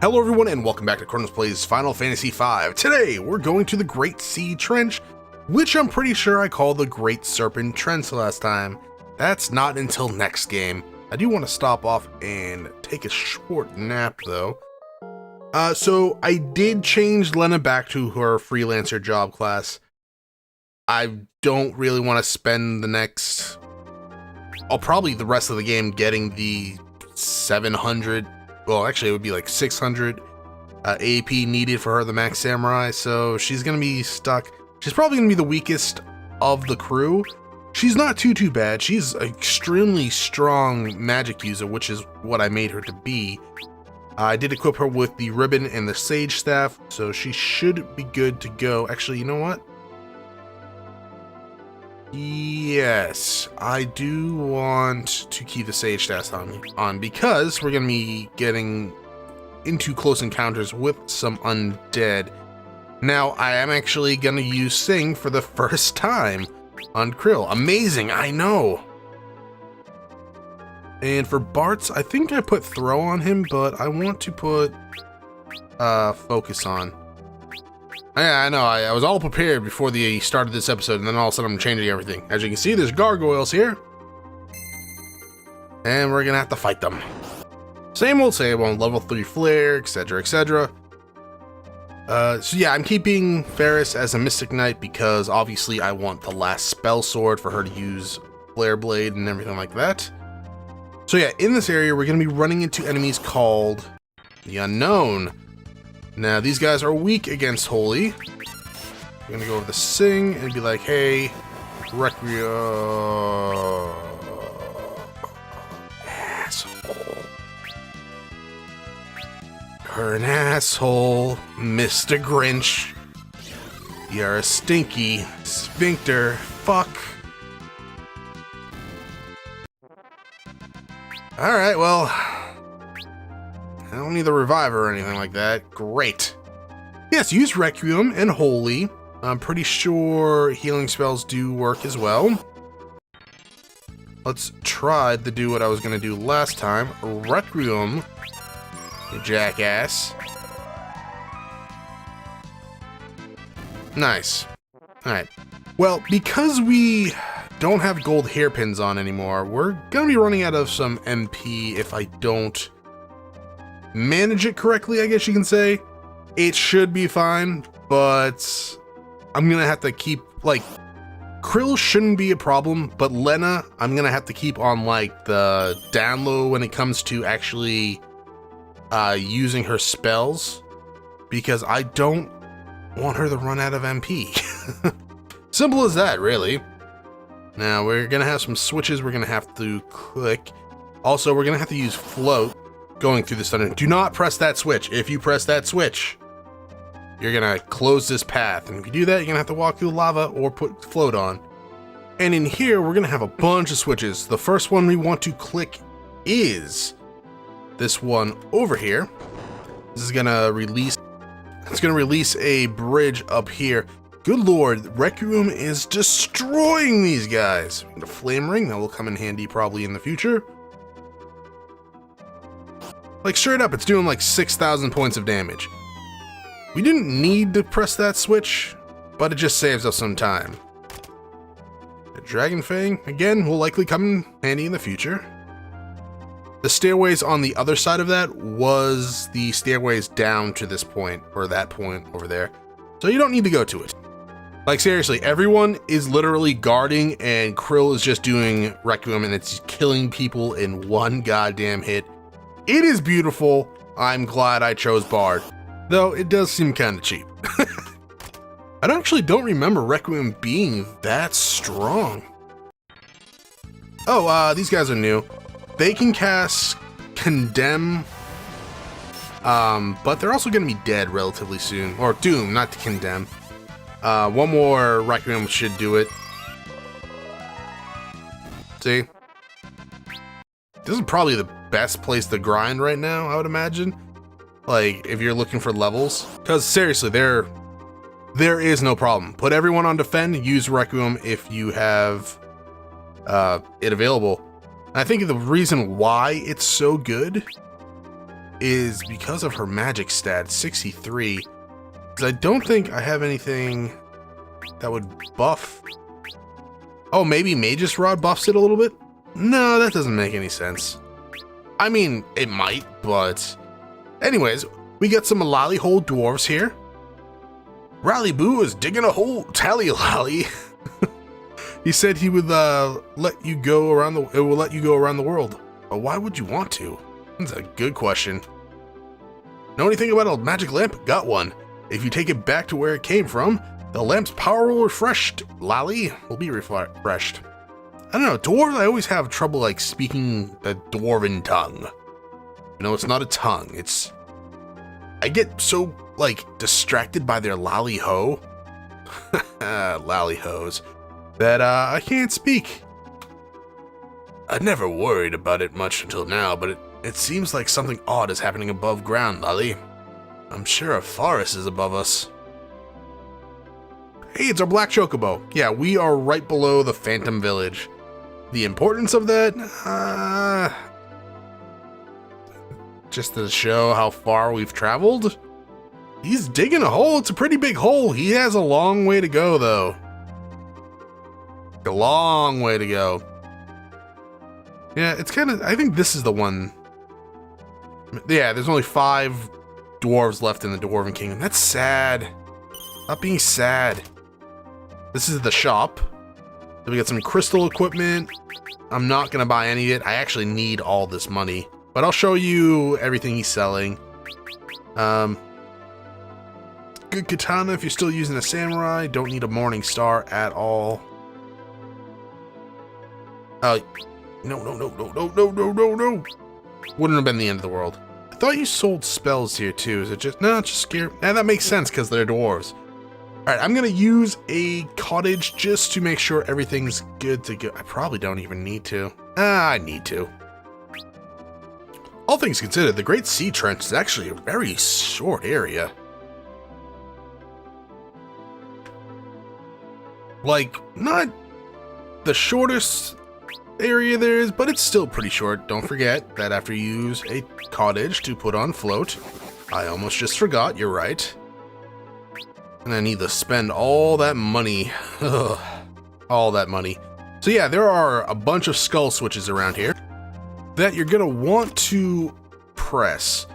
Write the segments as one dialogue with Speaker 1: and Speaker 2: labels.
Speaker 1: Hello everyone and welcome back to Chronos Plays Final Fantasy V. Today we're going to the Great Sea Trench, which I'm pretty sure I called the Great Serpent Trench last time. That's not until next game. I do want to stop off and take a short nap though. So I did change Lena back to her freelancer job class. I don't really want to spend the next, probably the rest of the game getting the 700, well actually it would be like 600 AP needed for her, the Max Samurai, so she's gonna be stuck. She's probably gonna be the weakest of the crew. She's not too bad. She's an extremely strong magic user, which is what I made her to be. I did equip her with the ribbon and the sage staff, so she should be good to go. Actually, you know what? Yes, I do want to keep the sage staff on because we're going to be getting into close encounters with some undead. Now, I am actually going to use Sing for the first time on Krill. Amazing, I know. And for Bart's, I think I put Throw on him, but I want to put Focus on. Yeah, I know, I was all prepared before the start of this episode, and then all of a sudden I'm changing everything. As you can see, there's gargoyles here. And we're gonna have to fight them. Same old, level 3 flare, etc, etc. So yeah, I'm keeping Ferris as a Mystic Knight because obviously I want the last spell sword for her to use Flare Blade and everything like that. So yeah, in this area we're gonna be running into enemies called the Unknown. Now, these guys are weak against Holy. We're gonna go over the Sing and be like, hey, Requiem. Asshole. You're an asshole, Mr. Grinch. You're a stinky sphincter. Fuck. Alright, well, I don't need the reviver or anything like that. Great. Yes, use Requiem and Holy. I'm pretty sure healing spells do work as well. Let's try to do what I was going to do last time. Requiem, you jackass. Nice. Alright. Well, because we don't have gold hairpins on anymore, we're going to be running out of some MP if I don't manage it correctly, I guess you can say. It should be fine, but I'm gonna have to keep, like, Krill shouldn't be a problem, but Lena, I'm gonna have to keep on, like, the down low when it comes to actually using her spells, because I don't want her to run out of MP. Simple as that, really. Now, we're gonna have some switches we're gonna have to click. Also, we're gonna have to use Float going through this thunder. Do not press that switch. If you press that switch, you're gonna close this path. And if you do that, you're gonna have to walk through lava or put Float on. And in here, we're gonna have a bunch of switches. The first one we want to click is this one over here. This is gonna release, it's gonna release a bridge up here. Good lord, Requiem is destroying these guys. The flame ring, that will come in handy probably in the future. Like, straight up, it's doing like 6,000 points of damage. We didn't need to press that switch, but it just saves us some time. The Dragon Fang, again, will likely come in handy in the future. The stairways on the other side of that was the stairways down to this point, or that point over there. So you don't need to go to it. Like, seriously, everyone is literally guarding, and Krill is just doing Requiem, and it's killing people in one goddamn hit. It is beautiful. I'm glad I chose Bard, though it does seem kind of cheap. I actually don't remember Requiem being that strong. Oh, these guys are new. They can cast Condemn, but they're also going to be dead relatively soon. Or Doom, not to Condemn. One more Requiem should do it. See? This is probably the best place to grind right now, I would imagine. Like, if you're looking for levels. Because seriously, there is no problem. Put everyone on defend, use Requiem if you have it available. And I think the reason why it's so good is because of her magic stat, 63. Because I don't think I have anything that would buff. Oh, maybe Mage's Rod buffs it a little bit? No, that doesn't make any sense. I mean, it might, but... Anyways, we got some lolly hole dwarves here. Rally Boo is digging a hole, tally lolly. He said he would let you go around the world. But why would you want to? That's a good question. Know anything about a magic lamp? Got one. If you take it back to where it came from, the lamp's power will be refreshed. I don't know, dwarves, I always have trouble like speaking the dwarven tongue. You know, it's not a tongue, it's... I get so, like, distracted by their lolly ho. Lolly hoes. That, I can't speak. I'd never worried about it much until now, but it seems like something odd is happening above ground, Lolly. I'm sure a forest is above us. Hey, it's our black chocobo. Yeah, we are right below the Phantom Village. The importance of that? Just to show how far we've traveled? He's digging a hole. It's a pretty big hole. He has a long way to go, though. A long way to go. Yeah, it's kind of... I think this is the one. Yeah, there's only 5 dwarves left in the Dwarven Kingdom. That's sad. Stop being sad. This is the shop. So we got some crystal equipment. I'm not going to buy any of it. I actually need all this money. But I'll show you everything he's selling. Good katana if you're still using a samurai. Don't need a morning star at all. No. Wouldn't have been the end of the world. I thought you sold spells here too. Is it just... No, it's just scare... Nah, that makes sense because they're dwarves. Alright, I'm going to use a cottage just to make sure everything's good to go. I probably don't even need to. I need to. All things considered, the Great Sea Trench is actually a very short area. Like, not the shortest area there is, but it's still pretty short. Don't forget that after you use a cottage to put on float, I almost just forgot, you're right. And I need to spend all that money. Ugh, all that money. So yeah, there are a bunch of skull switches around here that you're gonna want to press.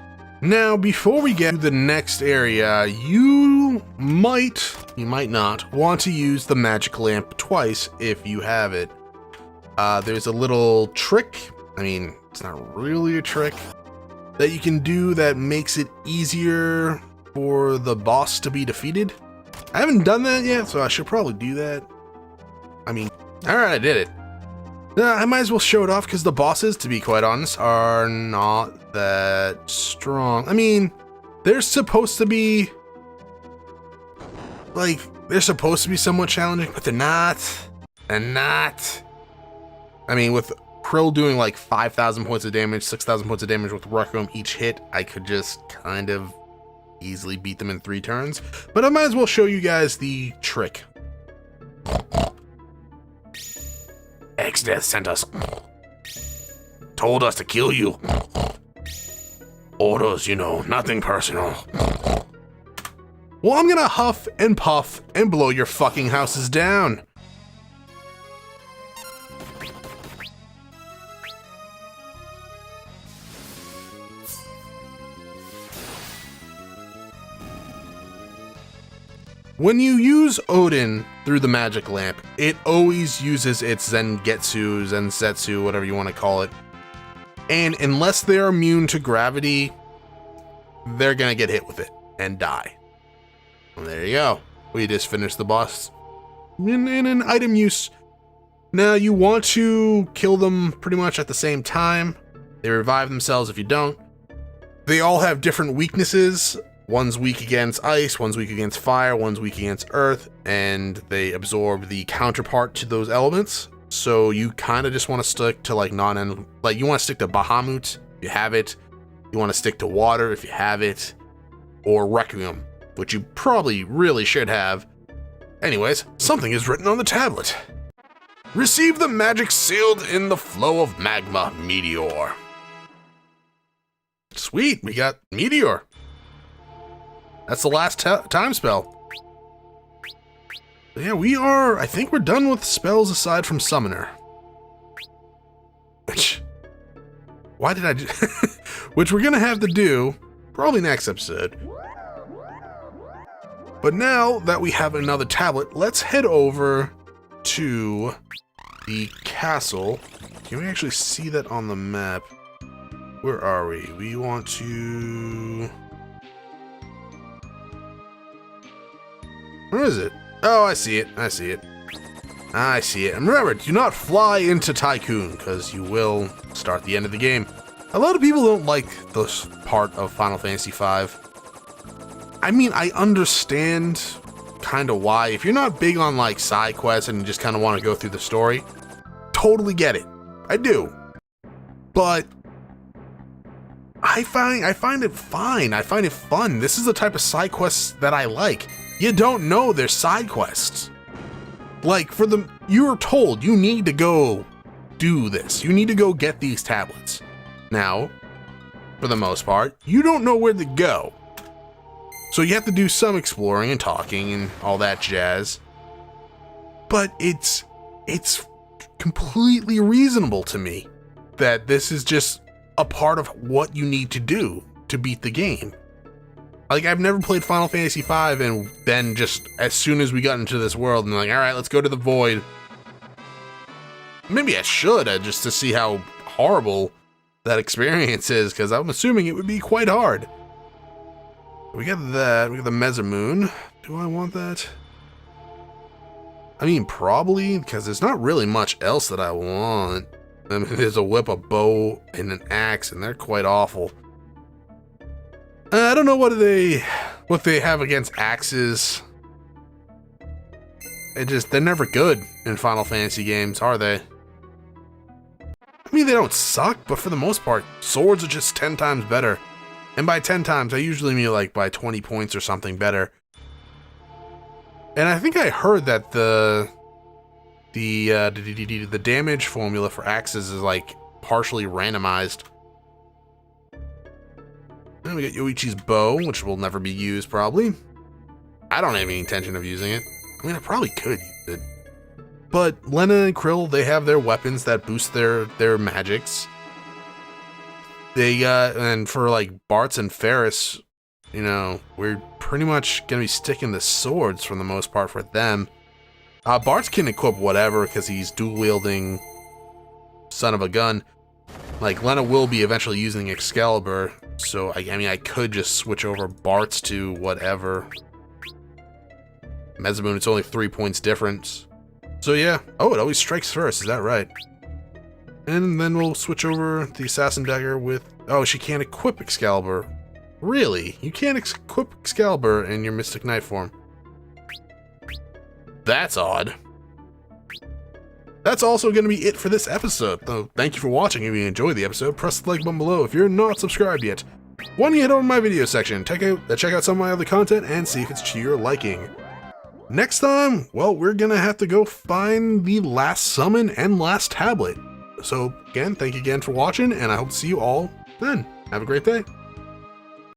Speaker 1: Now, before we get to the next area, you might not want to use the magic lamp twice if you have it. There's a little trick. I mean, it's not really a trick that you can do that makes it easier for the boss to be defeated. I haven't done that yet, so I should probably do that. I mean, alright, I did it. I might as well show it off because the bosses, to be quite honest, are not that strong. I mean, they're supposed to be, like, they're supposed to be somewhat challenging, but they're not. They're not. I mean, with Krill doing like 5,000 points of damage, 6,000 points of damage with Requiem each hit, I could just kind of easily beat them in 3 turns. But I might as well show you guys the trick. X-Death sent us. Told us to kill you. Orders, you know, nothing personal. Well, I'm gonna huff and puff and blow your fucking houses down. When you use Odin through the magic lamp, it always uses its Zengetsu, Zensetsu, whatever you want to call it. And unless they're immune to gravity, they're gonna get hit with it and die. And there you go. We just finished the boss in an item use. Now you want to kill them pretty much at the same time. They revive themselves if you don't. They all have different weaknesses. One's weak against ice, one's weak against fire, one's weak against earth, and they absorb the counterpart to those elements. So you kind of just want to stick to like you want to stick to Bahamut if you have it. You want to stick to water if you have it, or Requiem, which you probably really should have. Anyways, something is written on the tablet. Receive the magic sealed in the flow of magma, Meteor. sweet, we got Meteor. That's the last time spell. Yeah, I think we're done with spells aside from Summoner. Why did I do... Which we're gonna have to do probably next episode. But now that we have another tablet, let's head over to the castle. Can we actually see that on the map? Where are we? We want to... Where is it? Oh, I see it. I see it. I see it. And remember, do not fly into Tycoon, because you will start the end of the game. A lot of people don't like this part of Final Fantasy V. I mean, I understand kind of why. If you're not big on like side quests and you just kind of want to go through the story, totally get it. I do. But I find it fine. I find it fun. This is the type of side quests that I like. You don't know they're side quests. Like, you're told you need to go do this. You need to go get these tablets. Now, for the most part, you don't know where to go. So you have to do some exploring and talking and all that jazz. But it's completely reasonable to me that this is just a part of what you need to do to beat the game. Like, I've never played Final Fantasy V and then just as soon as we got into this world and like, all right, let's go to the Void. Maybe I should just to see how horrible that experience is, because I'm assuming it would be quite hard. We got that. We got the Mesomoon. Do I want that? I mean, probably, because there's not really much else that I want. I mean, there's a whip, a bow, and an axe, and they're quite awful. I don't know what they have against axes. They're never good in Final Fantasy games, are they? I mean, they don't suck, but for the most part, swords are just 10 times better. And by 10 times, I usually mean like by 20 points or something better. And I think I heard that the damage formula for axes is like partially randomized. Then we got Yoichi's bow, which will never be used probably. I don't have any intention of using it. I mean, I probably could use it. But Lena and Krill, they have their weapons that boost their magics. And for like Bartz and Ferris, you know, we're pretty much gonna be sticking to swords for the most part for them. Bartz can equip whatever because he's dual wielding son of a gun. Like, Lena will be eventually using Excalibur, so I mean, I could just switch over Bartz to whatever. Mesomoon, it's only 3 points difference. So yeah. Oh, it always strikes first, is that right? And then we'll switch over the Assassin Dagger with... Oh, she can't equip Excalibur. Really? You can't equip Excalibur in your Mystic Knight form. That's odd. That's also going to be it for this episode. So thank you for watching. If you enjoyed the episode, press the like button below. If you're not subscribed yet, why don't you head over to my video section, check out some of my other content, and see if it's to your liking. Next time, well, we're going to have to go find the last summon and last tablet. So again, thank you again for watching, and I hope to see you all then. Have a great day.